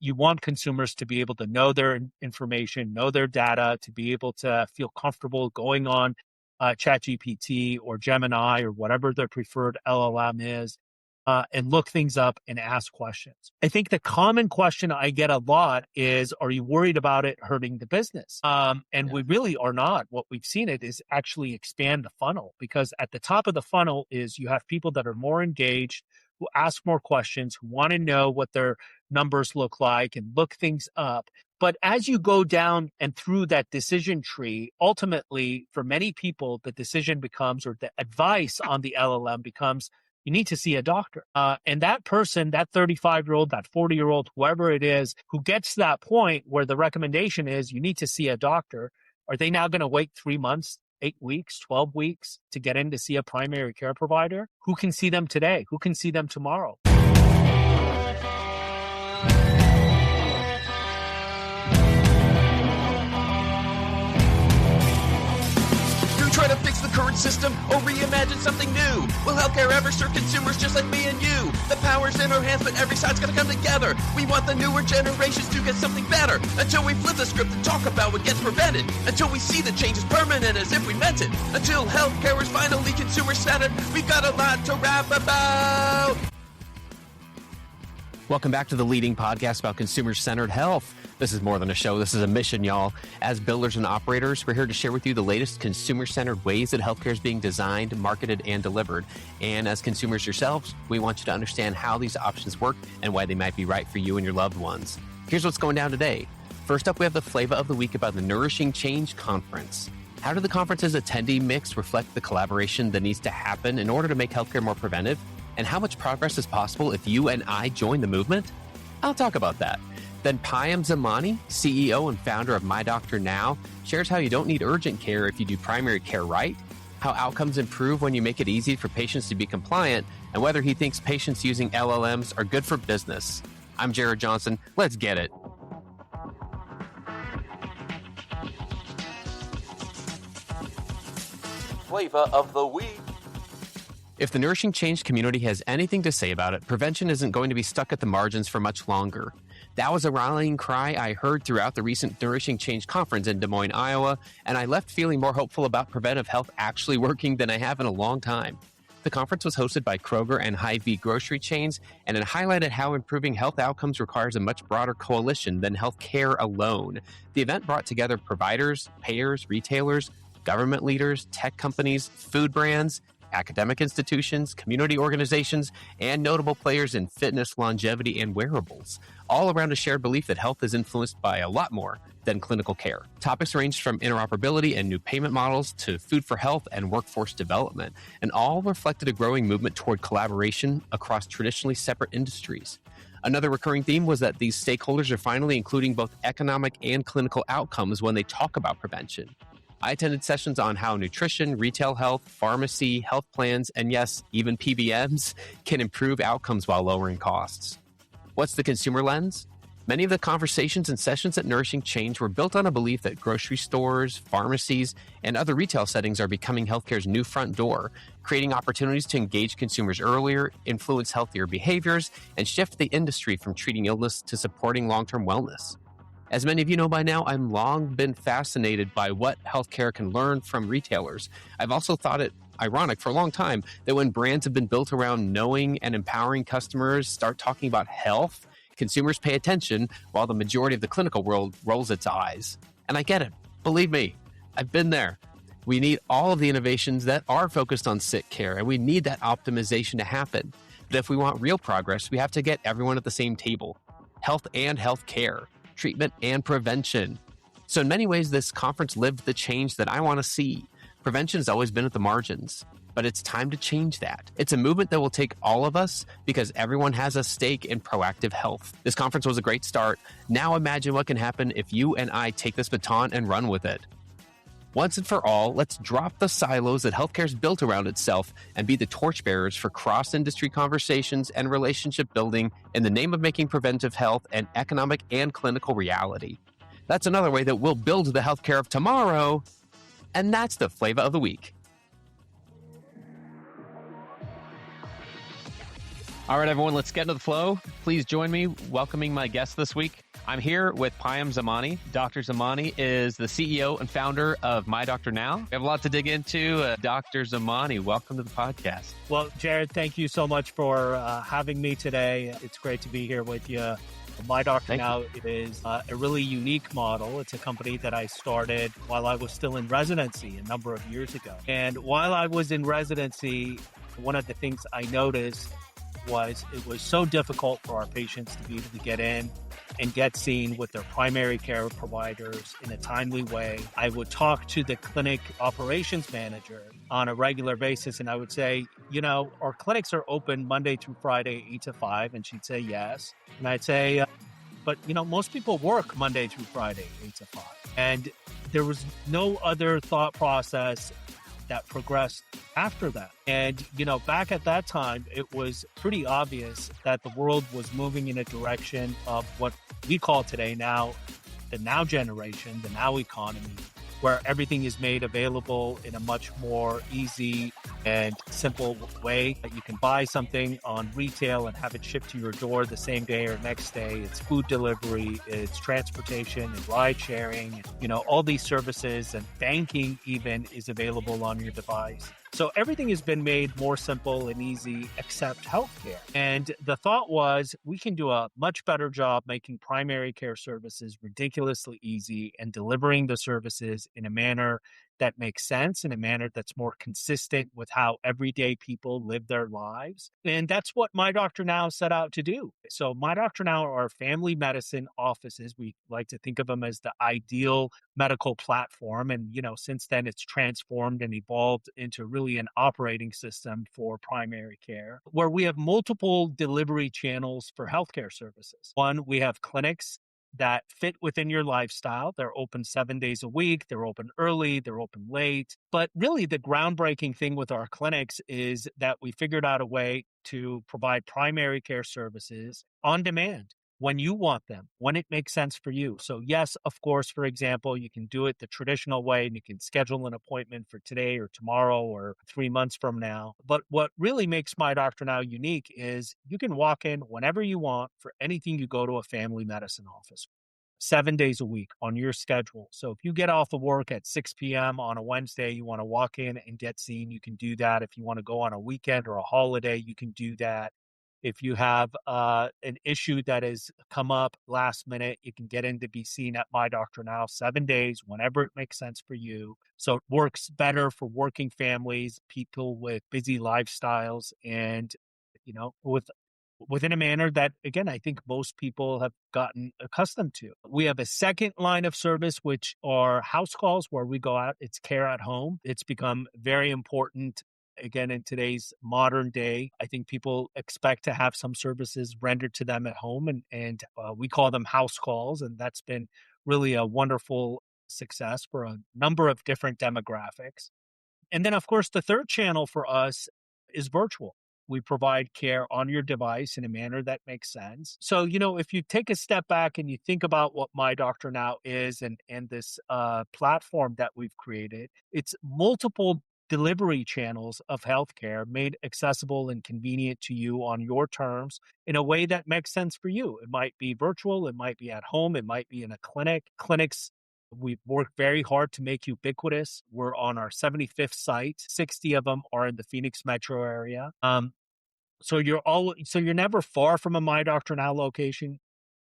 you want consumers to be able to know their information, know their data, to be able to feel comfortable going on ChatGPT or Gemini or whatever their preferred LLM is, and look things up and ask questions. I think the common question I get a lot is, are you worried about it hurting the business? We really are not. What we've seen it is actually expand the funnel, because at the top of the funnel is you have people that are more engaged, who ask more questions, who want to know what their numbers look like and look things up. But as you go down and through that decision tree, ultimately, for many people, the decision becomes, or the advice on the LLM becomes, you need to see a doctor. And that person, that 35-year-old, that 40-year-old, whoever it is, who gets to that point where the recommendation is you need to see a doctor, are they now going to wait 3 months, 8 weeks, 12 weeks to get in to see a primary care provider? Who can see them today? Who can see them tomorrow? Try to fix the current system or reimagine something new. Will healthcare ever serve consumers just like me and you? The power's in our hands, but every side's gotta come together. We want the newer generations to get something better. Until we flip the script and talk about what gets prevented. Until we see the change is permanent as if we meant it. Until healthcare is finally consumer-centered. We've got a lot to rap about. Welcome back to the leading podcast about consumer-centered health. This is more than a show. This is a mission, y'all. As builders and operators, we're here to share with you the latest consumer-centered ways that healthcare is being designed, marketed, and delivered. And as consumers yourselves, we want you to understand how these options work and why they might be right for you and your loved ones. Here's what's going down today. First up, we have the Flava of the Week about the Nourishing Change conference. How did the conference's attendee mix reflect the collaboration that needs to happen in order to make healthcare more preventive? And how much progress is possible if you and I join the movement? I'll talk about that. Then Payam Zamani, CEO and founder of My Doctor Now, shares how you don't need urgent care if you do primary care right, how outcomes improve when you make it easy for patients to be compliant, and whether he thinks patients using LLMs are good for business. I'm Jared Johnson. Let's get it. Flava of the Week. If the Nourishing Change community has anything to say about it, prevention isn't going to be stuck at the margins for much longer. That was a rallying cry I heard throughout the recent Nourishing Change conference in Des Moines, Iowa, and I left feeling more hopeful about preventive health actually working than I have in a long time. The conference was hosted by Kroger and Hy-Vee grocery chains, and it highlighted how improving health outcomes requires a much broader coalition than health care alone. The event brought together providers, payers, retailers, government leaders, tech companies, food brands, academic institutions, community organizations, and notable players in fitness, longevity, and wearables, all around a shared belief that health is influenced by a lot more than clinical care. Topics ranged from interoperability and new payment models to food for health and workforce development, and all reflected a growing movement toward collaboration across traditionally separate industries. Another recurring theme was that these stakeholders are finally including both economic and clinical outcomes when they talk about prevention. I attended sessions on how nutrition, retail health, pharmacy, health plans, and yes, even PBMs can improve outcomes while lowering costs. What's the consumer lens? Many of the conversations and sessions at Nourishing Change were built on a belief that grocery stores, pharmacies, and other retail settings are becoming healthcare's new front door, creating opportunities to engage consumers earlier, influence healthier behaviors, and shift the industry from treating illness to supporting long-term wellness. As many of you know by now, I've long been fascinated by what healthcare can learn from retailers. I've also thought it ironic for a long time that when brands have been built around knowing and empowering customers start talking about health, consumers pay attention while the majority of the clinical world rolls its eyes. And I get it. Believe me, I've been there. We need all of the innovations that are focused on sick care, and we need that optimization to happen. But if we want real progress, we have to get everyone at the same table. Health and health care. Treatment and prevention. So in many ways, this conference lived the change that I want to see. Prevention has always been at the margins, but it's time to change that. It's a movement that will take all of us because everyone has a stake in proactive health. This conference was a great start. Now imagine what can happen if you and I take this baton and run with it. Once and for all, let's drop the silos that healthcare is built around itself and be the torchbearers for cross-industry conversations and relationship building in the name of making preventive health an economic and clinical reality. That's another way that we'll build the healthcare of tomorrow, and that's the Flava of the Week. All right, everyone, let's get into the flow. Please join me welcoming my guest this week. I'm here with Payam Zamani. Dr. Zamani is the CEO and founder of My Doctor Now. We have a lot to dig into. Dr. Zamani, welcome to the podcast. Well, Jared, thank you so much for having me today. It's great to be here with you. My Doctor Now is a really unique model. It's a company that I started while I was still in residency a number of years ago. And while I was in residency, one of the things I noticed was it was so difficult for our patients to be able to get in and get seen with their primary care providers in a timely way. I would talk to the clinic operations manager on a regular basis, and I would say, our clinics are open Monday through Friday, 8 to 5. And she'd say yes. And I'd say, but most people work Monday through Friday, 8 to 5. And there was no other thought process that progressed after that. And, back at that time, it was pretty obvious that the world was moving in a direction of what we call today now, the now generation, the now economy, where everything is made available in a much more easy and simple way. You can buy something on retail and have it shipped to your door the same day or next day. It's food delivery, it's transportation and ride sharing, all these services, and banking even is available on your device. So everything has been made more simple and easy except healthcare. And the thought was we can do a much better job making primary care services ridiculously easy and delivering the services in a manner that makes sense, in a manner that's more consistent with how everyday people live their lives. And that's what My Doctor Now set out to do. So My Doctor Now are family medicine offices. We like to think of them as the ideal medical platform. And, since then it's transformed and evolved into really an operating system for primary care, where we have multiple delivery channels for healthcare services. One, we have clinics that fit within your lifestyle. They're open 7 days a week. They're open early. They're open late. But really the groundbreaking thing with our clinics is that we figured out a way to provide primary care services on demand when you want them, when it makes sense for you. So yes, of course, for example, you can do it the traditional way and you can schedule an appointment for today or tomorrow or 3 months from now. But what really makes My Doctor Now unique is you can walk in whenever you want for anything you go to a family medicine office. 7 days a week on your schedule. So if you get off of work at 6 p.m. on a Wednesday, you want to walk in and get seen, you can do that. If you want to go on a weekend or a holiday, you can do that. If you have an issue that has come up last minute, you can get in to be seen at My Doctor Now 7 days, whenever it makes sense for you. So it works better for working families, people with busy lifestyles, and, within a manner that, again, I think most people have gotten accustomed to. We have a second line of service, which are house calls where we go out. It's care at home. It's become very important. Again, in today's modern day, I think people expect to have some services rendered to them at home, and we call them house calls. And that's been really a wonderful success for a number of different demographics. And then, of course, the third channel for us is virtual. We provide care on your device in a manner that makes sense. So, if you take a step back and you think about what My Doctor Now is and this platform that we've created, it's multiple delivery channels of healthcare made accessible and convenient to you on your terms in a way that makes sense for you. It might be virtual, it might be at home, it might be in a clinic. Clinics, we've worked very hard to make ubiquitous. We're on our 75th site. 60 of them are in the Phoenix metro area. So you're never far from a My Doctor Now location,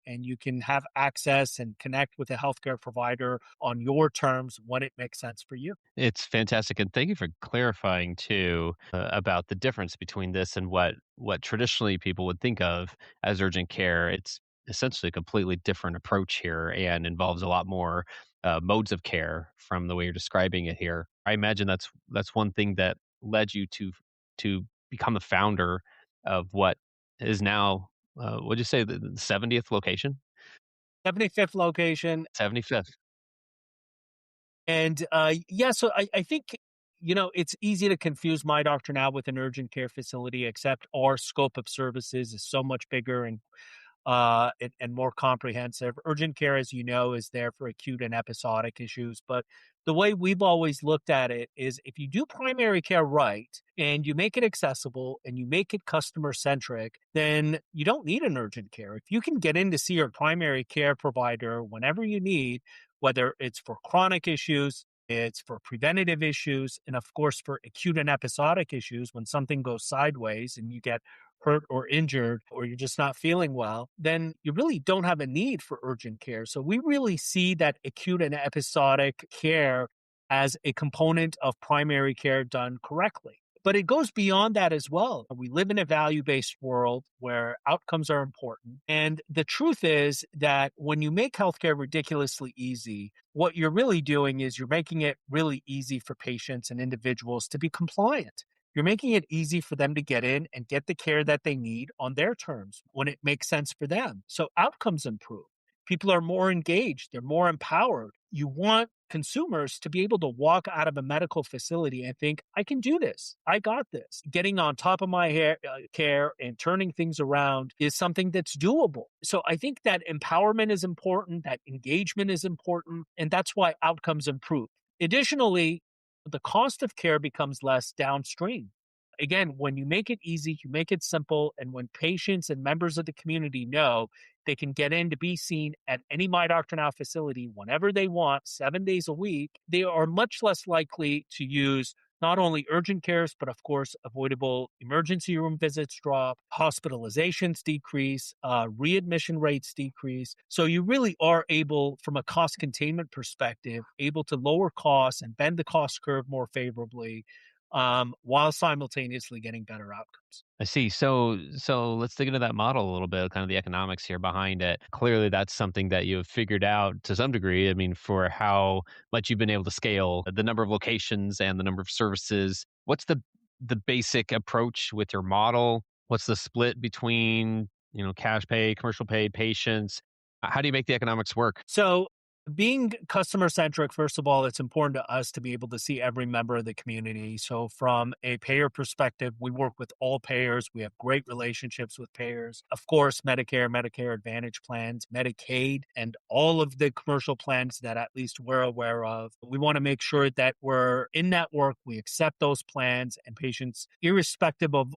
and you can have access and connect with a healthcare provider on your terms when it makes sense for you. It's fantastic. And thank you for clarifying too about the difference between this and what traditionally people would think of as urgent care. It's essentially a completely different approach here and involves a lot more modes of care from the way you're describing it here. I imagine that's one thing that led you to become the founder of what is now, what'd you say, the 70th location? 75th location. 75th. And so I think, it's easy to confuse My Doctor Now with an urgent care facility, except our scope of services is so much bigger and and more comprehensive. Urgent care, as you know, is there for acute and episodic issues. But the way we've always looked at it is if you do primary care right and you make it accessible and you make it customer centric, then you don't need an urgent care. If you can get in to see your primary care provider whenever you need, whether it's for chronic issues, it's for preventative issues, and of course for acute and episodic issues when something goes sideways and you get hurt or injured or you're just not feeling well, then you really don't have a need for urgent care. So we really see that acute and episodic care as a component of primary care done correctly. But it goes beyond that as well. We live in a value-based world where outcomes are important. And the truth is that when you make healthcare ridiculously easy, what you're really doing is you're making it really easy for patients and individuals to be compliant. You're making it easy for them to get in and get the care that they need on their terms when it makes sense for them. So outcomes improve. People are more engaged. They're more empowered. You want consumers to be able to walk out of a medical facility and think, I can do this. I got this. Getting on top of my care and turning things around is something that's doable. So I think that empowerment is important, that engagement is important, and that's why outcomes improve. Additionally, the cost of care becomes less downstream. Again, when you make it easy, you make it simple, and when patients and members of the community know they can get in to be seen at any My Doctor Now facility whenever they want, 7 days a week, they are much less likely to use not only urgent cares, but of course, avoidable emergency room visits drop, hospitalizations decrease, readmission rates decrease. So you really are able, from a cost containment perspective, able to lower costs and bend the cost curve more favorably, while simultaneously getting better outcomes. I see. So let's dig into that model a little bit, kind of the economics here behind it. Clearly, that's something that you've figured out to some degree. I mean, for how much you've been able to scale the number of locations and the number of services. What's the basic approach with your model? What's the split between, cash pay, commercial pay, patients? How do you make the economics work? So being customer centric, first of all, it's important to us to be able to see every member of the community. So from a payer perspective, we work with all payers. We have great relationships with payers. Of course, Medicare, Medicare Advantage plans, Medicaid, and all of the commercial plans that at least we're aware of. We want to make sure that we're in network. We accept those plans and patients, irrespective of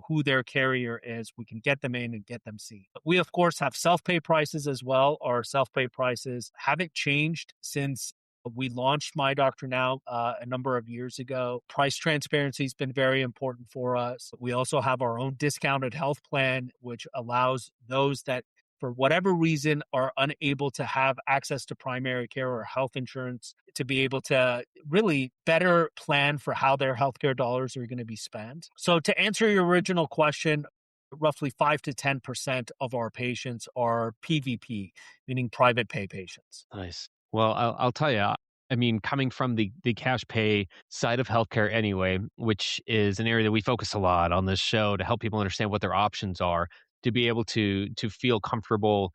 who their carrier is, we can get them in and get them seen. We, of course, have self-pay prices as well. Our self-pay prices haven't changed since we launched My Doctor Now a number of years ago. Price transparency has been very important for us. We also have our own discounted health plan, which allows those that for whatever reason are unable to have access to primary care or health insurance to be able to really better plan for how their healthcare dollars are going to be spent. So to answer your original question, roughly 5 to 10% of our patients are PVP, meaning private pay patients. Nice. Well, I'll tell you, I mean, coming from the cash pay side of healthcare anyway, which is an area that we focus a lot on this show to help people understand what their options are, to be able to feel comfortable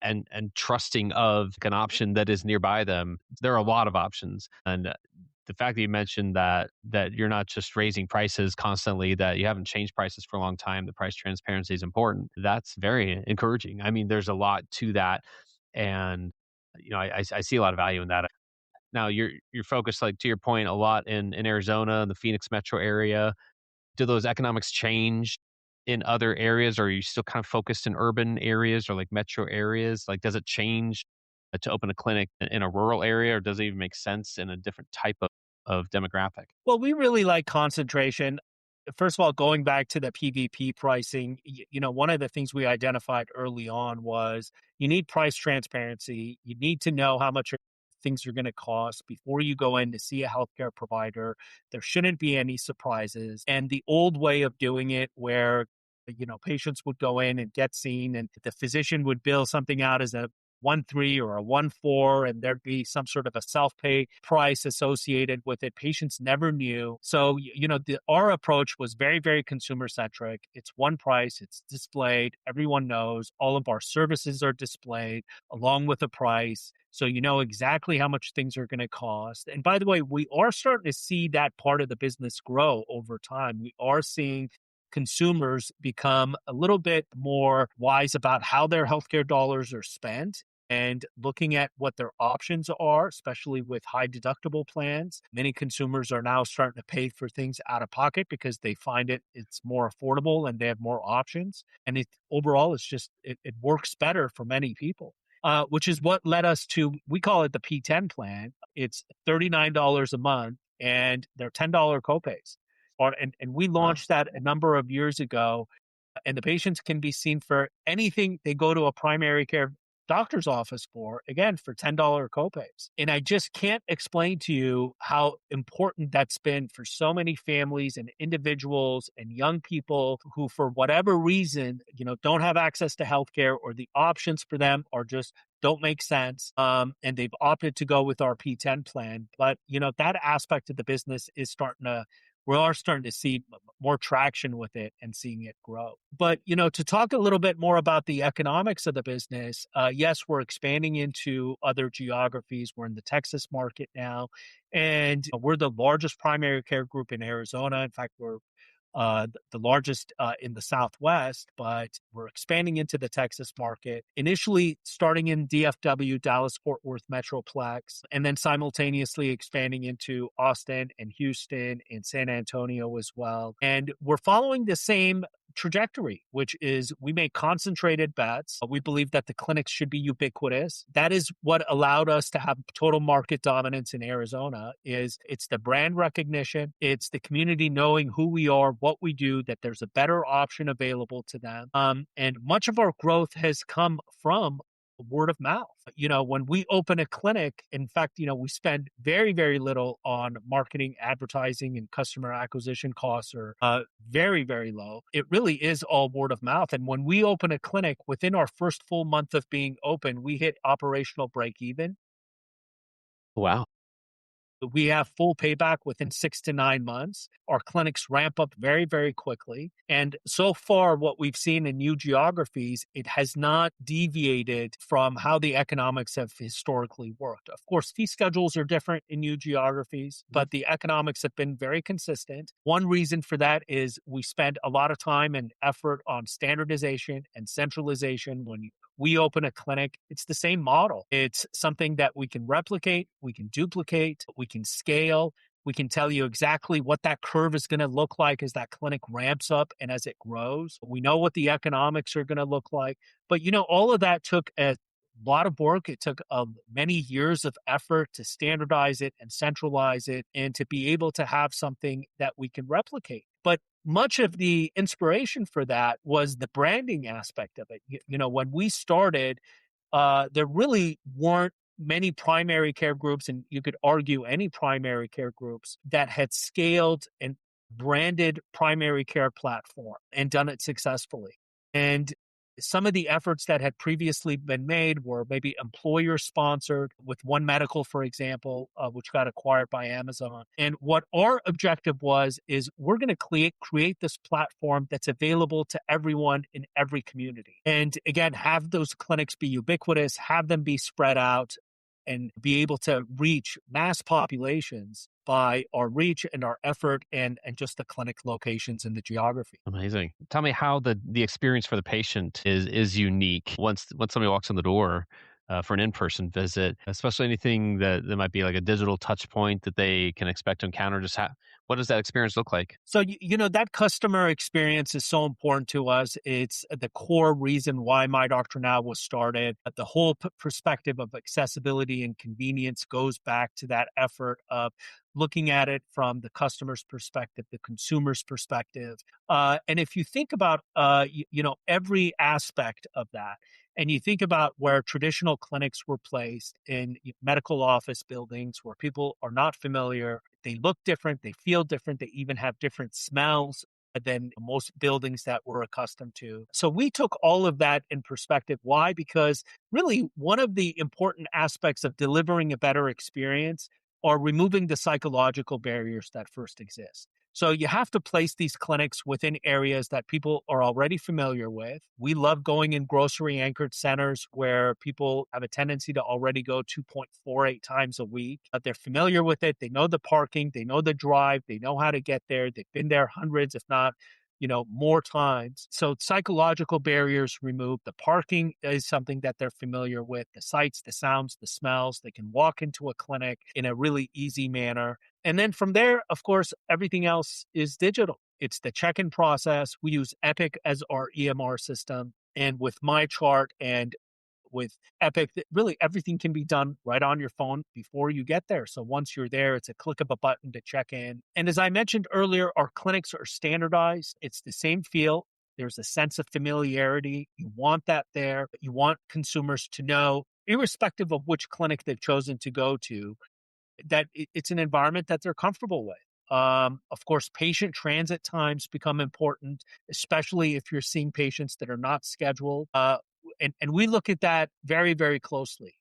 and trusting of an option that is nearby them. There are a lot of options, and the fact that you mentioned that you're not just raising prices constantly, that you haven't changed prices for a long time, the price transparency is important. That's very encouraging. I mean, there's a lot to that, and I see a lot of value in that. Now you're focused, like to your point, a lot in Arizona and the Phoenix metro area. Do those economics change in other areas, or are you still kind of focused in urban areas or like metro areas? Like, does it change to open a clinic in a rural area, or does it even make sense in a different type of demographic? Well, we really like concentration. First of all, going back to the PVP pricing, one of the things we identified early on was you need price transparency. You need to know how much things are going to cost before you go in to see a healthcare provider. There shouldn't be any surprises. And the old way of doing it where, patients would go in and get seen and the physician would bill something out as a 1.3 or a 1.4, and there'd be some sort of a self-pay price associated with it. Patients never knew. So, our approach was very, very consumer-centric. It's one price. It's displayed. Everyone knows. All of our services are displayed along with a price. So you know exactly how much things are going to cost. And by the way, we are starting to see that part of the business grow over time. We are seeing consumers become a little bit more wise about how their healthcare dollars are spent and looking at what their options are, especially with high deductible plans. Many consumers are now starting to pay for things out of pocket because they find it's more affordable and they have more options. And overall, it works better for many people. Which is what led us to, we call it the P10 plan. It's $39 a month and they're $10 copays. And we launched that a number of years ago, and the patients can be seen for anything they go to a primary care doctor's office for, again, for $10 copays. And I just can't explain to you how important that's been for so many families and individuals and young people who, for whatever reason, don't have access to healthcare, or the options for them are just don't make sense. And they've opted to go with our P10 plan. But, that aspect of the business is we are starting to see more traction with it and seeing it grow. But, to talk a little bit more about the economics of the business, yes, we're expanding into other geographies. We're in the Texas market now, and we're the largest primary care group in Arizona. In fact, we're the largest in the Southwest, but we're expanding into the Texas market, initially starting in DFW, Dallas-Fort Worth Metroplex, and then simultaneously expanding into Austin and Houston and San Antonio as well. And we're following the same trajectory, which is we make concentrated bets. We believe that the clinics should be ubiquitous. That is what allowed us to have total market dominance in Arizona. It's the brand recognition, it's the community knowing who we are, what we do, that there's a better option available to them. And much of our growth has come from word of mouth. When we open a clinic, in fact, we spend very, very little on marketing, advertising, and customer acquisition costs are very, very low. It really is all word of mouth. And when we open a clinic, within our first full month of being open, we hit operational break even. Wow. We have full payback within 6 to 9 months. Our clinics ramp up very, very quickly. And so far, what we've seen in new geographies, it has not deviated from how the economics have historically worked. Of course, fee schedules are different in new geographies, but the economics have been very consistent. One reason for that is we spend a lot of time and effort on standardization and centralization. When we open a clinic, it's the same model. It's something that we can replicate, we can duplicate, we can scale. We can tell you exactly what that curve is going to look like as that clinic ramps up and as it grows. We know what the economics are going to look like. But, all of that took a lot of work. It took many years of effort to standardize it and centralize it and to be able to have something that we can replicate. But much of the inspiration for that was the branding aspect of it. When we started, there really weren't many primary care groups, and you could argue any primary care groups that had scaled and branded primary care platform and done it successfully. And some of the efforts that had previously been made were maybe employer sponsored with One Medical, for example, which got acquired by Amazon. And what our objective is we're going to create this platform that's available to everyone in every community. And again, have those clinics be ubiquitous, have them be spread out, and be able to reach mass populations by our reach and our effort and just the clinic locations and the geography. Amazing. Tell me how the experience for the patient is unique once somebody walks in the door for an in-person visit, especially anything that might be like a digital touch point that they can expect to encounter. What does that experience look like? So, that customer experience is so important to us. It's the core reason why My Doctor Now was started. The whole perspective of accessibility and convenience goes back to that effort of looking at it from the customer's perspective, the consumer's perspective. And if you think about, every aspect of that, and you think about where traditional clinics were placed in medical office buildings where people are not familiar, they look different, they feel different, they even have different smells than most buildings that we're accustomed to. So we took all of that in perspective. Why? Because really one of the important aspects of delivering a better experience are removing the psychological barriers that first exist. So you have to place these clinics within areas that people are already familiar with. We love going in grocery anchored centers where people have a tendency to already go 2.48 times a week. They're familiar with it. They know the parking, they know the drive, they know how to get there. They've been there hundreds, if not more times. So psychological barriers removed. The parking is something that they're familiar with. The sights, the sounds, the smells. They can walk into a clinic in a really easy manner. And then from there, of course, everything else is digital. It's the check-in process. We use Epic as our EMR system. And with MyChart and with Epic, really everything can be done right on your phone before you get there. So once you're there, it's a click of a button to check in. And as I mentioned earlier, our clinics are standardized. It's the same feel. There's a sense of familiarity. You want that there. You want consumers to know, irrespective of which clinic they've chosen to go to, that it's an environment that they're comfortable with. Of course, patient transit times become important, especially if you're seeing patients that are not scheduled. And we look at that very, very closely.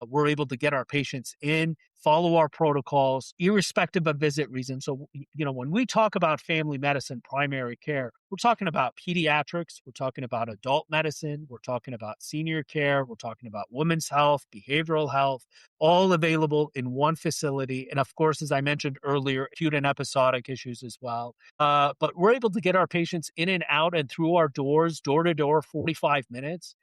We're able to get our patients in, follow our protocols, irrespective of visit reason. So, when we talk about family medicine, primary care, we're talking about pediatrics, we're talking about adult medicine, we're talking about senior care, we're talking about women's health, behavioral health, all available in one facility. And of course, as I mentioned earlier, acute and episodic issues as well. But we're able to get our patients in and out and through our doors, door to door, 45 minutes.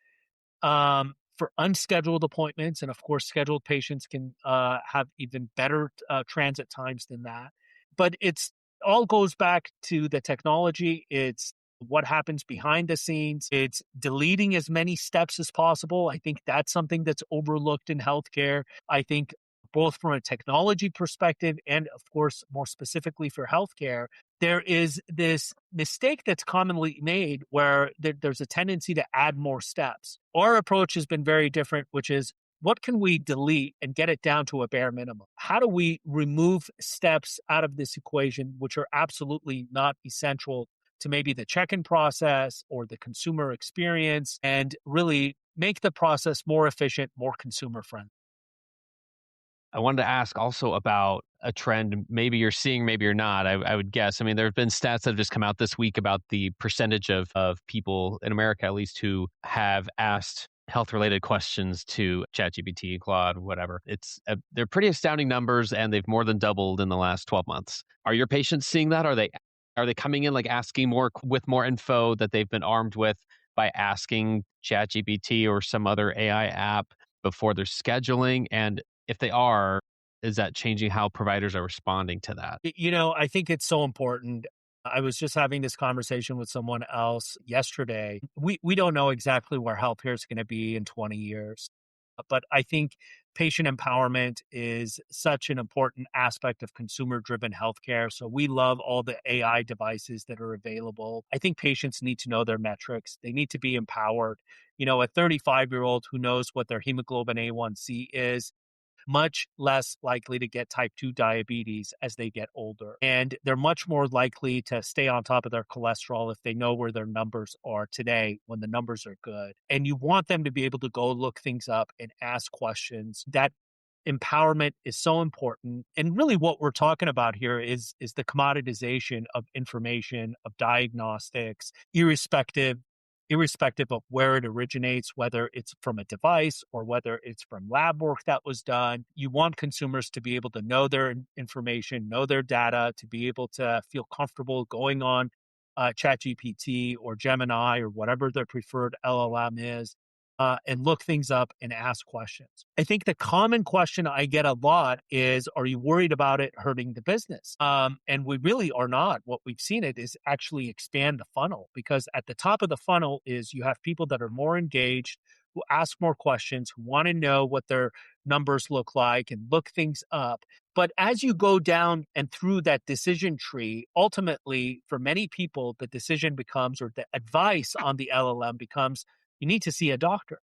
For unscheduled appointments. And of course, scheduled patients can have even better transit times than that. But it's all goes back to the technology. It's what happens behind the scenes. It's deleting as many steps as possible. I think that's something that's overlooked in healthcare. I think both from a technology perspective and, of course, more specifically for healthcare, there is this mistake that's commonly made where there's a tendency to add more steps. Our approach has been very different, which is what can we delete and get it down to a bare minimum? How do we remove steps out of this equation, which are absolutely not essential to maybe the check-in process or the consumer experience, and really make the process more efficient, more consumer-friendly? I wanted to ask also about a trend maybe you're seeing, maybe you're not. I would guess. I mean, there have been stats that have just come out this week about the percentage of people in America, at least, who have asked health related questions to ChatGPT, Claude, whatever. They're pretty astounding numbers, and they've more than doubled in the last 12 months. Are your patients seeing that? Are they coming in like asking more with more info that they've been armed with by asking ChatGPT or some other AI app before they're scheduling? And if they are, is that changing how providers are responding to that? I think it's so important. I was just having this conversation with someone else yesterday. We don't know exactly where healthcare is going to be in 20 years, but I think patient empowerment is such an important aspect of consumer-driven healthcare. So we love all the AI devices that are available. I think patients need to know their metrics. They need to be empowered. A 35-year-old who knows what their hemoglobin A1C is, much less likely to get type 2 diabetes as they get older. And they're much more likely to stay on top of their cholesterol if they know where their numbers are today when the numbers are good. And you want them to be able to go look things up and ask questions. That empowerment is so important. And really what we're talking about here is the commoditization of information, of diagnostics, irrespective of where it originates, whether it's from a device or whether it's from lab work that was done. You want consumers to be able to know their information, know their data, to be able to feel comfortable going on ChatGPT or Gemini or whatever their preferred LLM is, and look things up and ask questions. I think the common question I get a lot is, are you worried about it hurting the business? And we really are not. What we've seen it is actually expand the funnel, because at the top of the funnel is you have people that are more engaged, who ask more questions, who want to know what their numbers look like and look things up. But as you go down and through that decision tree, ultimately for many people, the decision becomes, or the advice on the LLM becomes, you need to see a doctor.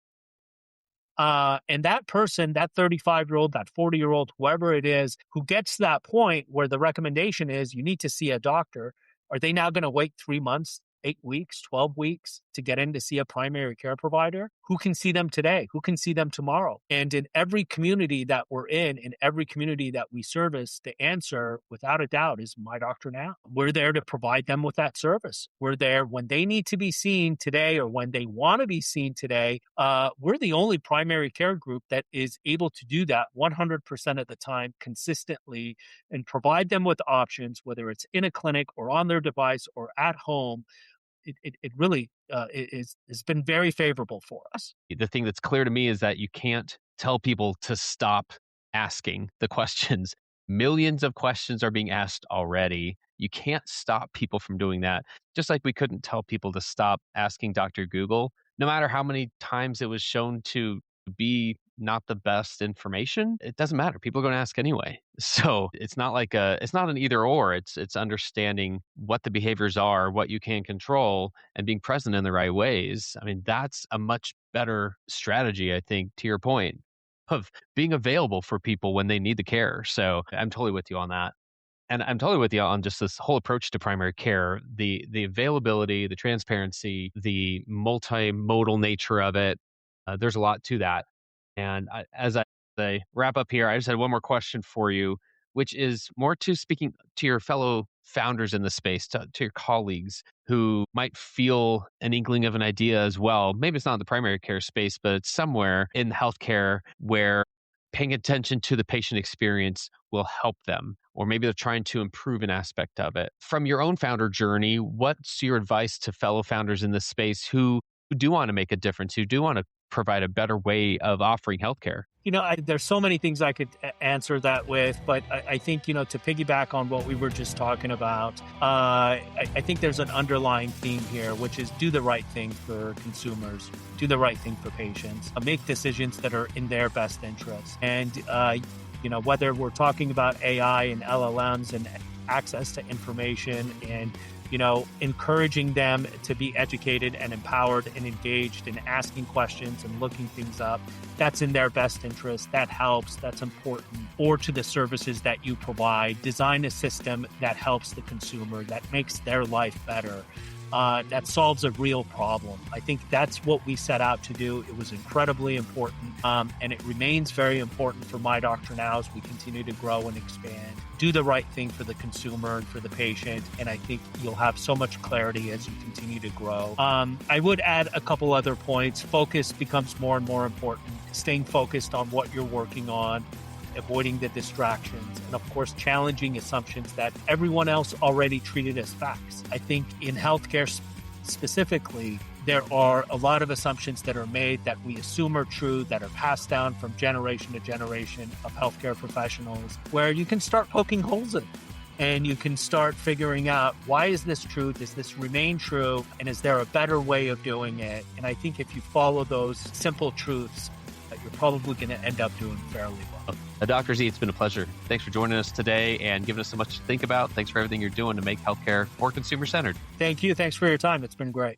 And that person, that 35-year-old, that 40-year-old, whoever it is, who gets to that point where the recommendation is you need to see a doctor, are they now going to wait 3 months, 8 weeks, 12 weeks to get in to see a primary care provider, who can see them today? Who can see them tomorrow? And in every community that we're in every community that we service, the answer, without a doubt, is My Doctor Now. We're there to provide them with that service. We're there when they need to be seen today or when they want to be seen today. We're the only primary care group that is able to do that 100% of the time consistently and provide them with options, whether it's in a clinic or on their device or at home. It really has been very favorable for us. The thing that's clear to me is that you can't tell people to stop asking the questions. Millions of questions are being asked already. You can't stop people from doing that. Just like we couldn't tell people to stop asking Dr. Google, no matter how many times it was shown to be not the best information, it doesn't matter. People are going to ask anyway. So it's not like it's not an either or. It's understanding what the behaviors are, what you can control, and being present in the right ways. I mean, that's a much better strategy, I think, to your point, of being available for people when they need the care. So I'm totally with you on that. And I'm totally with you on just this whole approach to primary care, the availability, the transparency, the multimodal nature of it. There's a lot to that. And as I wrap up here, I just had one more question for you, which is more to speaking to your fellow founders in the space, to your colleagues who might feel an inkling of an idea as well. Maybe it's not in the primary care space, but it's somewhere in healthcare where paying attention to the patient experience will help them, or maybe they're trying to improve an aspect of it. From your own founder journey, what's your advice to fellow founders in this space who do want to make a difference, who do want to provide a better way of offering healthcare? There's so many things I could answer that with, but I think, to piggyback on what we were just talking about, I think there's an underlying theme here, which is do the right thing for consumers, do the right thing for patients, make decisions that are in their best interest. And, whether we're talking about AI and LLMs and access to information and encouraging them to be educated and empowered and engaged in asking questions and looking things up, that's in their best interest. That helps. That's important. Or to the services that you provide, design a system that helps the consumer, that makes their life better, that solves a real problem. I think that's what we set out to do. It was incredibly important, and it remains very important for My Doctor Now as we continue to grow and expand. Do the right thing for the consumer and for the patient, and I think you'll have so much clarity as you continue to grow. I would add a couple other points. Focus becomes more and more important. Staying focused on what you're working on, avoiding the distractions, and of course, challenging assumptions that everyone else already treated as facts. I think in healthcare specifically, there are a lot of assumptions that are made that we assume are true, that are passed down from generation to generation of healthcare professionals, where you can start poking holes in. And you can start figuring out, why is this true? Does this remain true? And is there a better way of doing it? And I think if you follow those simple truths, you're probably going to end up doing fairly well. Dr. Z, it's been a pleasure. Thanks for joining us today and giving us so much to think about. Thanks for everything you're doing to make healthcare more consumer-centered. Thank you. Thanks for your time. It's been great.